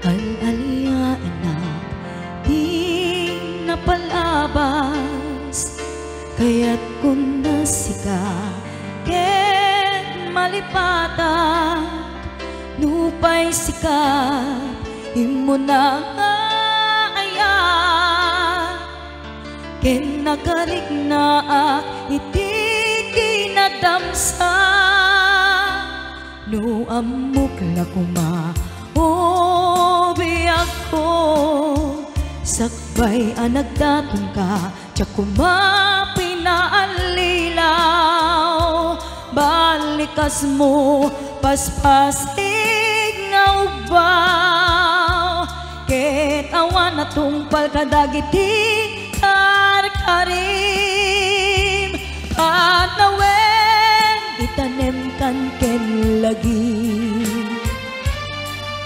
Al-alian na di napalabas, kaya't kung nasika ken malipatan, nupay sikat imo na aya, ken nakarignaak iti kinadamsa, no amok la kuma o biyag ko, sakbay anagdatong ka, tiyak kuma pinaalilaw, balikas mo paspasig nga ubaw, ket awan na tungpal kadagiti karkarim, panawen itanem kan ken lagi,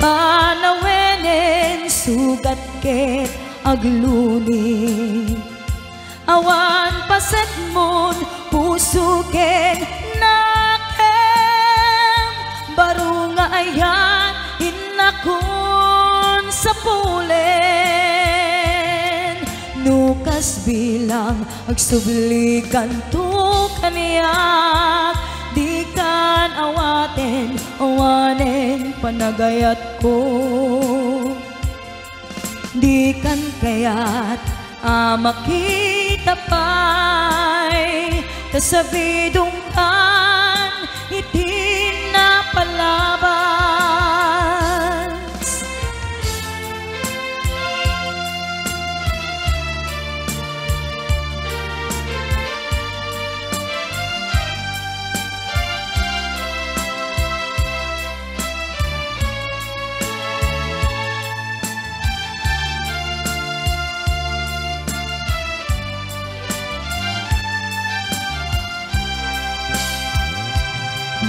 panawenen sugat ket agluni, awan paset mon puso ken nakem, baro nga ayan inakon sa pulen, nukas bilang agsublikan to kaniyak, di kan awaten awanen panagayat ko, di kan kayat makita pa'y kasabidong kan iti napalabas.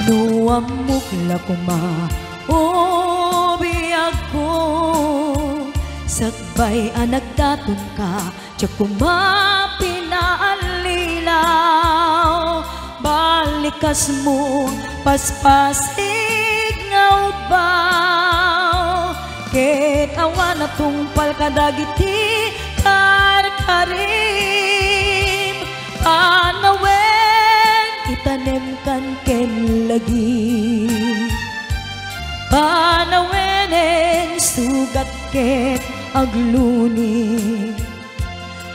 No amok la kuma o biyag ko, sakbay anagdatong ka, tiyak kuma pinaalilaw, balikas mo paspasig nga ubaw, ket awan na tungpal kadagiti karkarim, panawen itanem kan ken lagi, panawenen sugat ket agluni,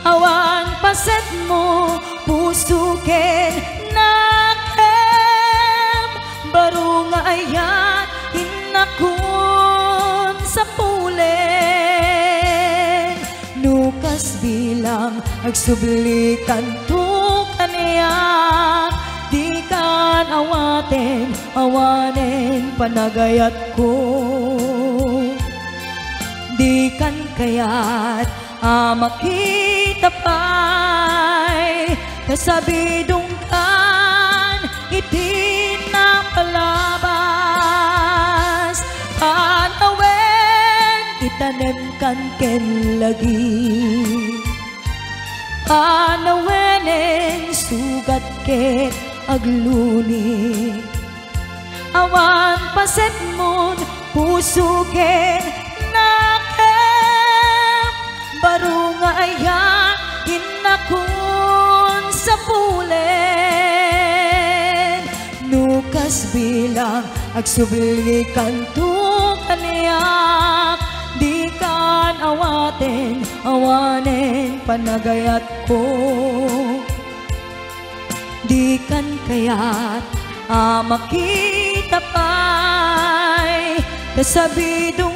awan paset mo puso ken nakem, baro nga ayan inakon sa pulen, nukas bilang agsublikan to kaniyak, di kan awaten awanen panagayat ko, di kan kayat makita pa'y kasabidong kan iti napalabas, panawen itanem kan ken lagi, panawenen sugat ket agluni, awan paset mon puso ken nakem, baro nga ayan inakon sa pulen, nukas bilang agsublikan to kaniyak, di kan awaten awanen panagayat ko, di kan kayat makita pa'y kasabidong